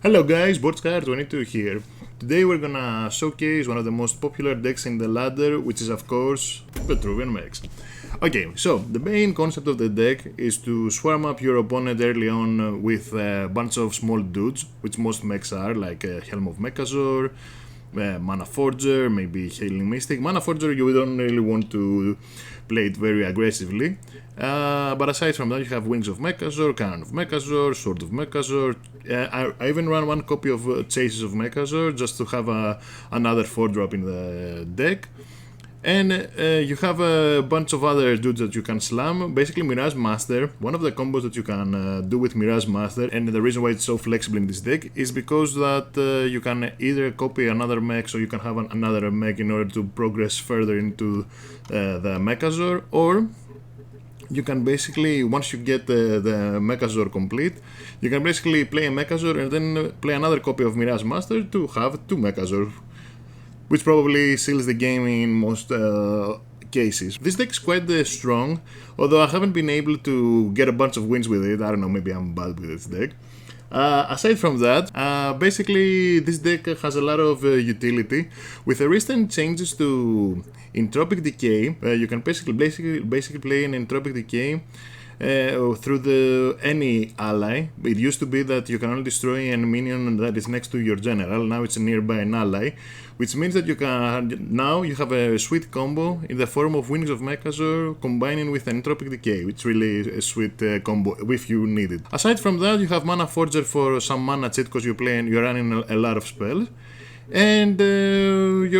Hello guys, Boardscar22 here. Today we're gonna showcase one of the most popular decks in the ladder, which is of course Vetruvian Mechs. Okay, so the main concept of the deck is to swarm up your opponent early on with a bunch of small dudes, which most mechs are, like Helm of Mechazor, Mana Forger, maybe Hailing Mystic. Mana Forger you don't really want to play it very aggressively, but aside from that you have Wings of Mechazor, Cannon of Mechazor, Sword of Mechazor. I even run one copy of Chases of Mechazor just to have another 4-drop in the deck. And you have a bunch of other dudes that you can slam. Basically Mirage Master, one of the combos that you can do with Mirage Master, and the reason why it's so flexible in this deck is because that you can either copy another mech, so you can have another mech in order to progress further into the Mechazor, or you can basically, once you get the Mechazor complete, you can basically play a Mechazor and then play another copy of Mirage Master to have two Mechazor, which probably seals the game in most cases. This deck is quite strong, although I haven't been able to get a bunch of wins with it. I don't know, maybe I'm bad with this deck. Aside from that, basically this deck has a lot of utility. With the recent changes to Entropic Decay, you can basically play an Entropic Decay through any ally. It used to be that you can only destroy a minion that is next to your general. Now it's nearby an ally, which means that you have a sweet combo in the form of Wings of Mechazor combining with Entropic Decay, which is really a sweet combo if you need it. Aside from that, you have Mana Forger for some mana cheat because you're running a lot of spells, and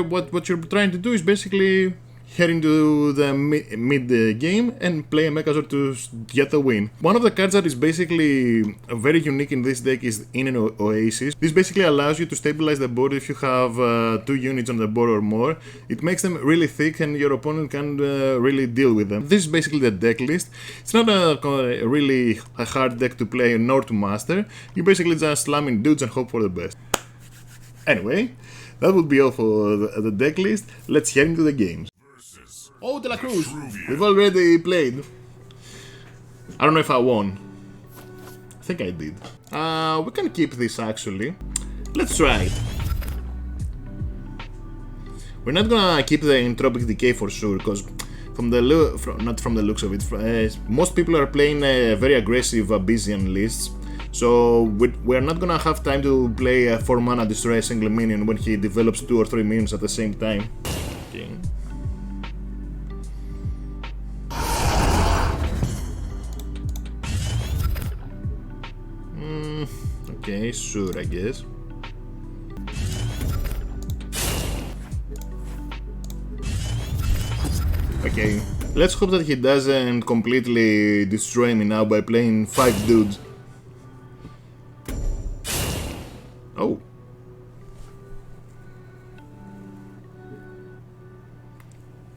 what you're trying to do is basically head into the mid game and play a Mechazor to get the win. One of the cards that is basically very unique in this deck is In an Oasis. This basically allows you to stabilize the board if you have 2 units on the board or more. It makes them really thick and your opponent can really deal with them. This is basically the deck list. It's not really a hard deck to play nor to master. You basically just slam in dudes and hope for the best. Anyway, that would be all for the deck list. Let's head into the games. Oh, De La Cruz! We've already played. I don't know if I won. I think I did. We can keep this actually. Let's try it. We're not gonna keep the Entropic Decay for sure, because not from the looks of it, most people are playing very aggressive Abyssian lists. So we're not gonna have time to play 4 mana destroy a single minion when he develops 2 or 3 minions at the same time. Okay. Okay, sure, I guess. Okay, let's hope that he doesn't completely destroy me now by playing 5 dudes. Oh.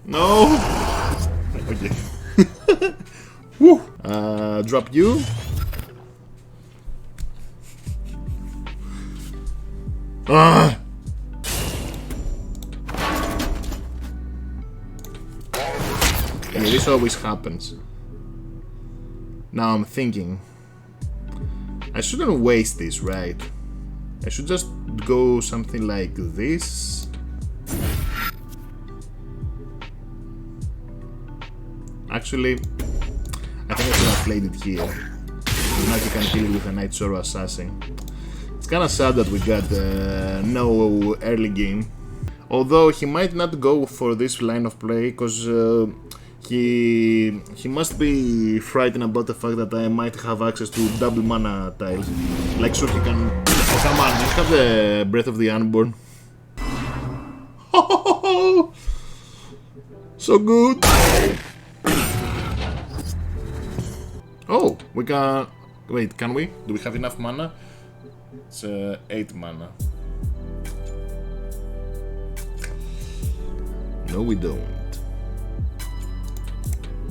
No! Okay. Woo! Drop you. Ah! And this always happens. Now I'm thinking, I shouldn't waste this, right? I should just go something like this. Actually, I think I should have played it here. Now you can kill it with a Night Sorrow Assassin. It's kinda sad that we got no early game. Although he might not go for this line of play, because he must be frightened about the fact that I might have access to double mana tiles. Like, sure, he can. Oh, come on, you have the Breath of the Unborn. So good! Oh, we can. Wait, can we? Do we have enough mana? It's 8 mana. No, we don't.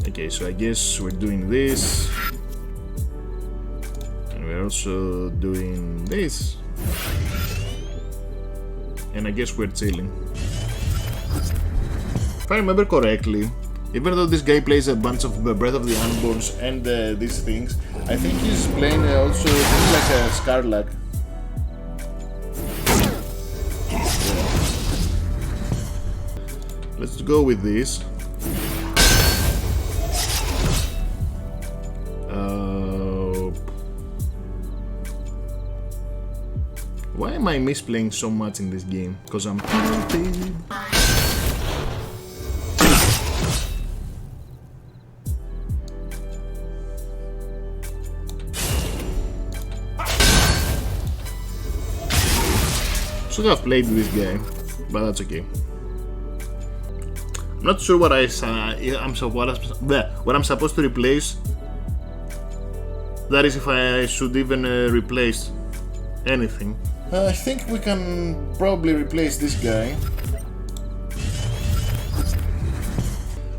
Okay, so I guess we're doing this. And we're also doing this. And I guess we're chilling. If I remember correctly, even though this guy plays a bunch of Breath of the Unborns and these things, I think he's playing also things like a Scarlac. let's go with this. Why am I misplaying so much in this game? Because I'm tilted. Should have played this guy, but that's okay. I'm not sure what what I'm supposed to replace. That is, if I should even replace anything. I think we can probably replace this guy.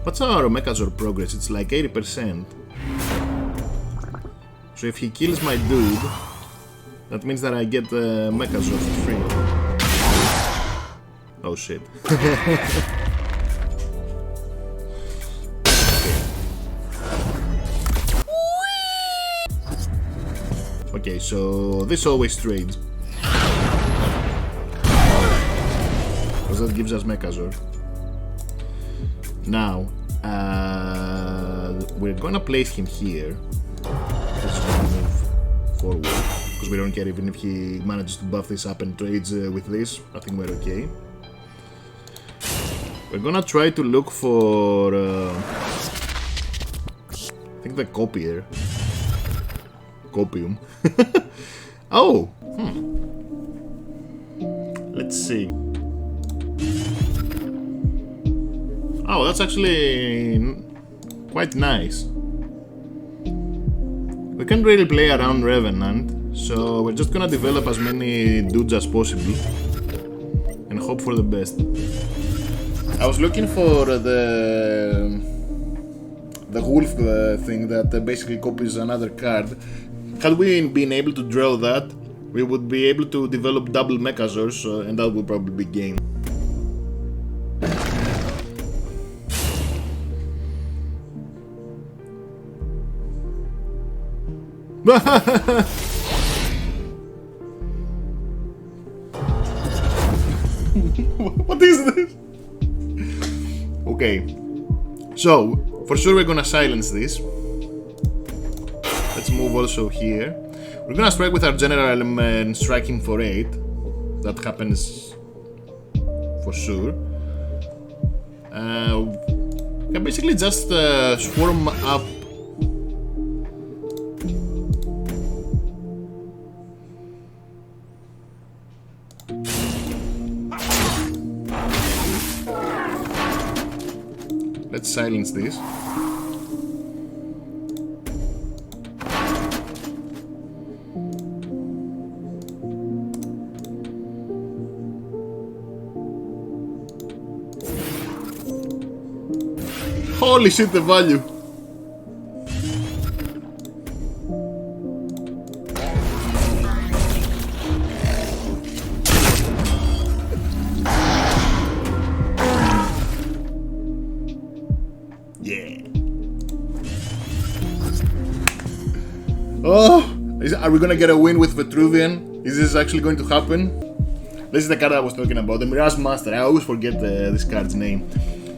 What's our Mechazord progress? It's like 80%. So if he kills my dude, that means that I get the Mechazord for free. Oh shit. Okay, so this always trades. Because that gives us Mechazord. Now, we're gonna place him here. Let's move forward. Because we don't care even if he manages to buff this up and trades with this. I think we're okay. We're gonna try to look for I think the copier. Copium. Oh! Let's see. Oh, that's actually quite nice. We can't really play around Revenant, so we're just gonna develop as many dudes as possible and hope for the best. I was looking for the wolf thing that basically copies another card. Had we been able to draw that, we would be able to develop double Mechazords, and that would probably be game. What is this? Okay, so for sure we're gonna silence this. Let's move also here. We're gonna strike with our general and strike him for 8. That happens for sure. We can basically just swarm up. Let's silence this. Holy shit, the value! Yeah! Oh! Are we gonna get a win with Vetruvian? Is this actually going to happen? This is the card I was talking about, the Mirage Master. I always forget this card's name.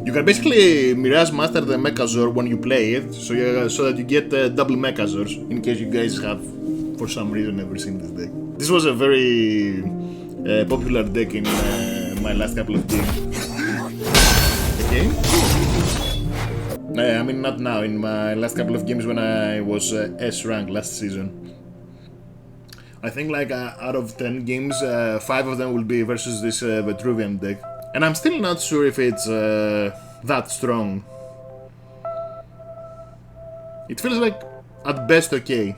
You can basically Mirage Master the Mechazord when you play it, so that you get double Mechazords, in case you guys have, for some reason, never seen this deck. This was a very popular deck in my last couple of games. Okay? I mean, not now, in my last couple of games when I was S rank last season. I think like out of 10 games, 5 of them will be versus this Vetruvian deck. And I'm still not sure if it's that strong. It feels like, at best, okay.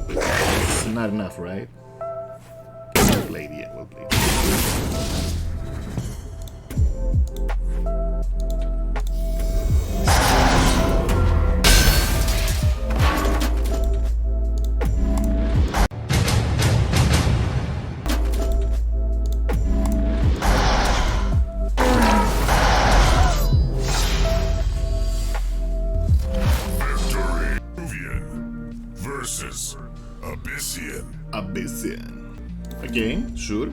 It's not enough, right? Well played, yeah, well played. Versus Abyssian. Abyssian. Okay, sure.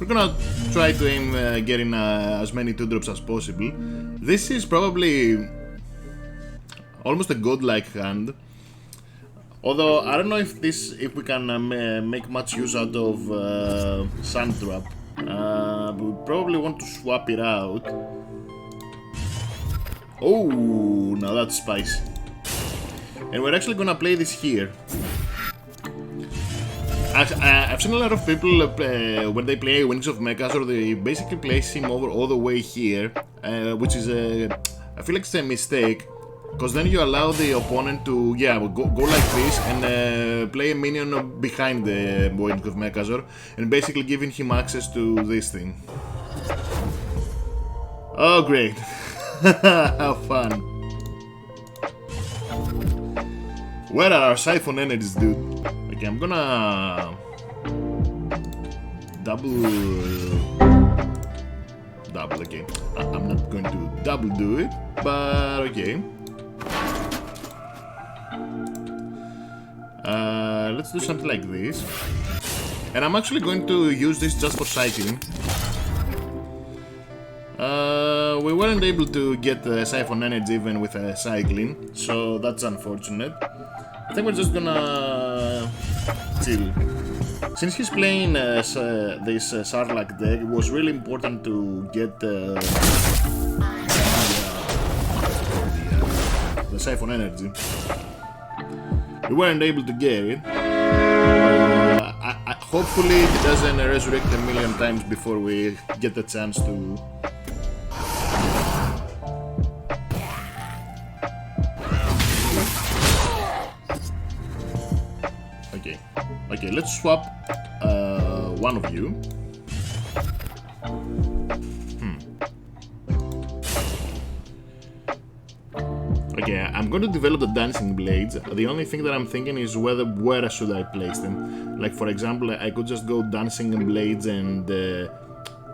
we're gonna try to aim getting as many 2-drops as possible. This is probably almost a godlike hand. Although I don't know if we can make much use out of Sand Trap. We probably want to swap it out. Oh, now that's spicy. And we're actually gonna play this here. I've seen a lot of people when they play Wings of Mechazor, they basically place him over all the way here, which is I feel like it's a mistake, because then you allow the opponent to go like this and play a minion behind the Wings of Mechazor, and basically giving him access to this thing. Oh great! How fun! Where are our Siphon energies, dude? Okay, I'm gonna double, okay. I'm not going to double do it, but okay. Let's do something like this. And I'm actually going to use this just for cycling. We weren't able to get Siphon energy even with cycling, so that's unfortunate. I think we're just gonna chill. Since he's playing this Sarlacc deck, it was really important to get the Siphon energy. We weren't able to get it. Hopefully he doesn't resurrect a million times before we get the chance to. Okay, let's swap one of you. Okay, I'm going to develop the dancing blades. The only thing that I'm thinking is where should I place them. Like for example, I could just go dancing blades and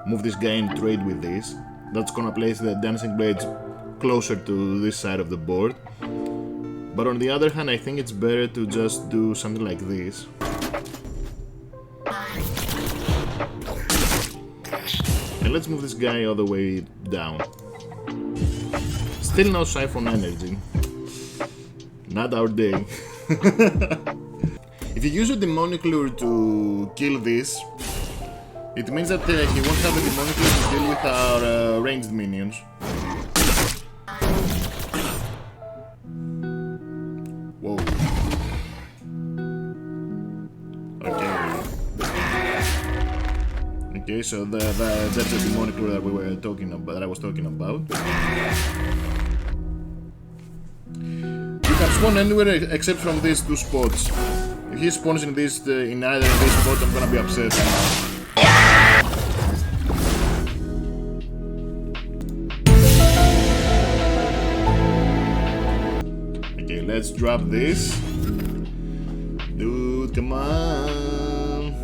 move this guy and trade with this. That's gonna place the dancing blades closer to this side of the board. But on the other hand, I think it's better to just do something like this. And let's move this guy all the way down. Still no Siphon energy. Not our day. If you use a demonic lure to kill this, it means that he won't have a demonic lure to deal with our ranged minions. Whoa. Okay, so that's the demonic lure that we were talking about, that I was talking about. You can spawn anywhere except from these two spots. If he spawns in this in either of these spots, I'm gonna be upset. Okay, let's drop this. Dude, come on.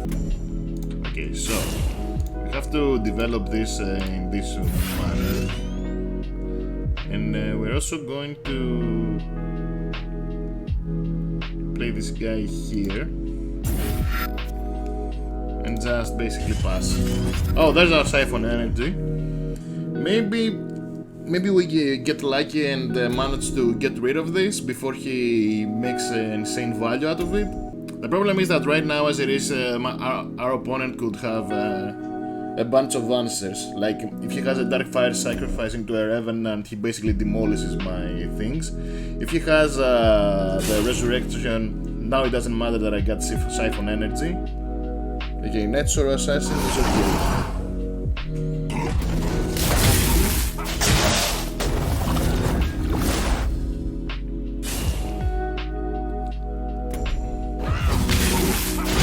Okay, so we have to develop this in this manner, and we're also going to play this guy here and just basically pass. Oh, there's our Siphon energy. Maybe we get lucky and manage to get rid of this before he makes an insane value out of it. The problem is that right now, as it is, our opponent could have a bunch of answers. Like, if he has a Darkfire sacrificing to a Revenant, he basically demolishes my things. If he has the Resurrection, now it doesn't matter that I got Siphon energy. Okay, Natural Assassin is okay.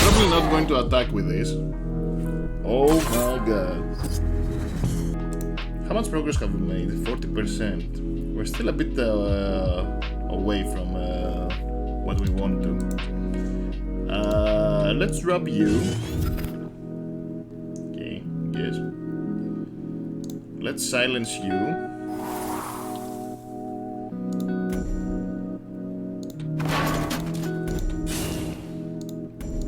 Probably not going to attack with this. Oh my god. How much progress have we made? 40%. We're still a bit away from what we want to. Let's drop you. Okay, yes. Let's silence you.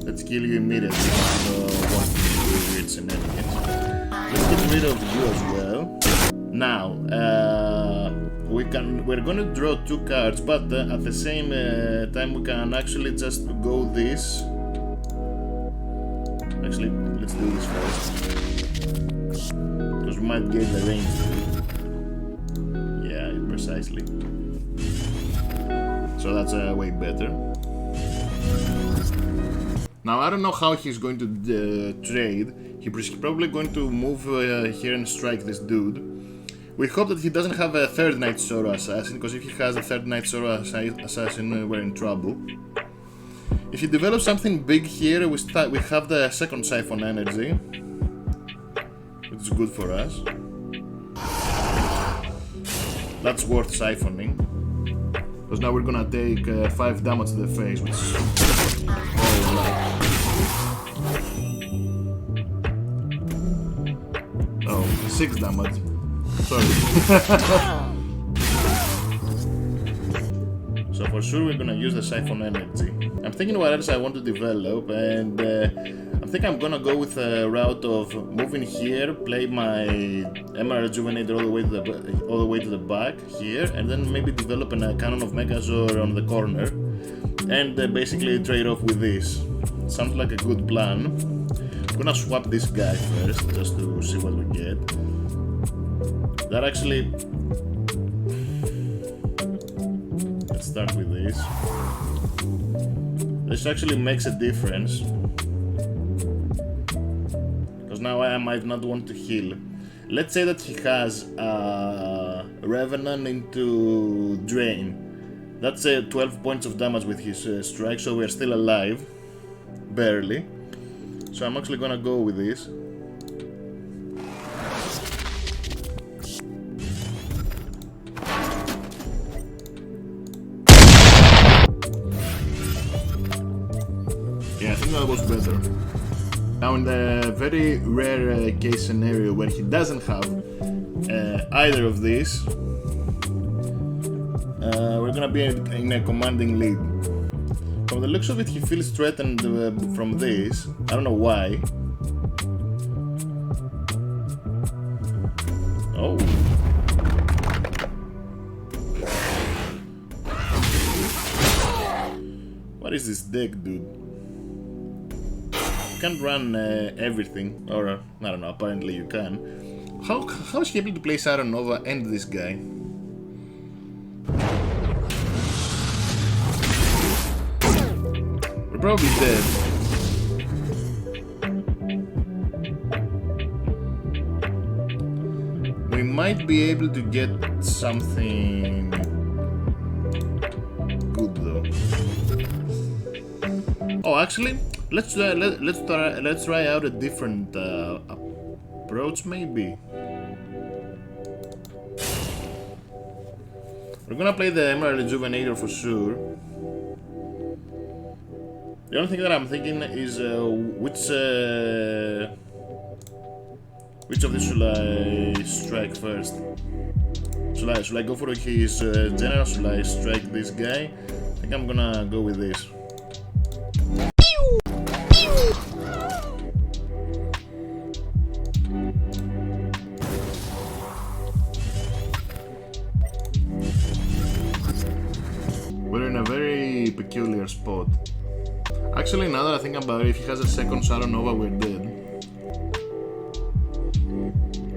Let's kill you immediately. Want to do weird shenanigans. Let's get rid of you as well. Now, we're gonna draw 2 cards, but at the same time we can actually just go this. Actually, let's do this first, because we might get the range to it. Yeah, precisely. So that's way better. Now I don't know how he's going to trade. He's probably going to move here and strike this dude. We hope that he doesn't have a third Night Sorrow Assassin, because if he has a third Night Sorrow Assassin, we're in trouble. If he develops something big here, we have the second Siphon Energy, which is good for us. That's worth siphoning, because now we're gonna take 5 damage to the face, which is oh, 6 damage. Sorry. So for sure we're gonna use the Siphon Energy. I'm thinking what else I want to develop, and I think I'm gonna go with a route of moving here, play my Emerald Rejuvenator all the way to the back here, and then maybe develop a Cannon of Megazord on the corner, and basically trade off with this. Sounds like a good plan. I'm gonna swap this guy first, just to see what we get. That actually... Let's start with this. This actually makes a difference, because now I might not want to heal. Let's say that he has Revenant into Drain. That's 12 points of damage with his strike, so we're still alive. Barely. So I'm actually gonna go with this. Yeah, I think that was better. Now in the very rare case scenario where he doesn't have either of these, we're gonna be in a commanding lead. From the looks of it, he feels threatened from this. I don't know why. Oh. What is this deck, dude? You can't run everything, or I don't know, apparently you can. How is he able to play Siren Nova and this guy? We're probably dead. We might be able to get something good though. Oh, actually, let's try out a different approach, maybe. We're gonna play the Emerald Rejuvenator for sure. The only thing that I'm thinking is which of these should I strike first? Should I go for his general? Should I strike this guy? I think I'm gonna go with this. We're in a very peculiar spot. Actually, now that I think about it, if he has a second Shadow Nova, we're dead.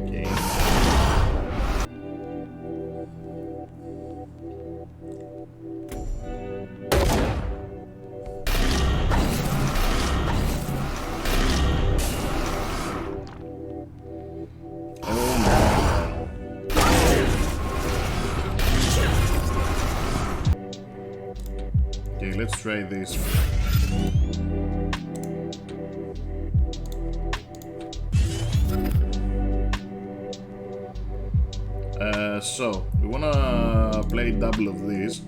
Okay. Oh no. Okay, let's try this. So, we wanna play double of these.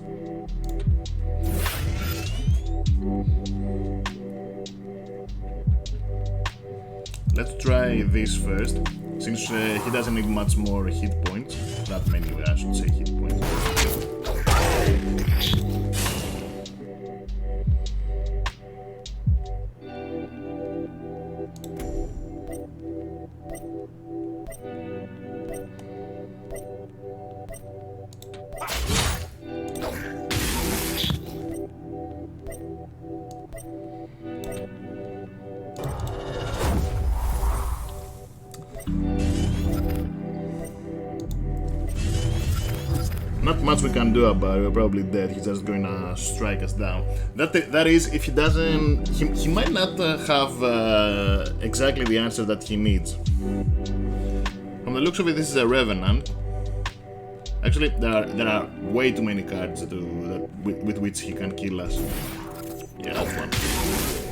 Let's try this first, since he doesn't need much more hit points. That many, I should say, hit points. not much we can do about it. We're probably dead. He's just going to strike us down. That is, if he doesn't... He might not have exactly the answer that he needs. From the looks of it, this is a Revenant. Actually, there are way too many cards with which he can kill us. Yeah, that's one.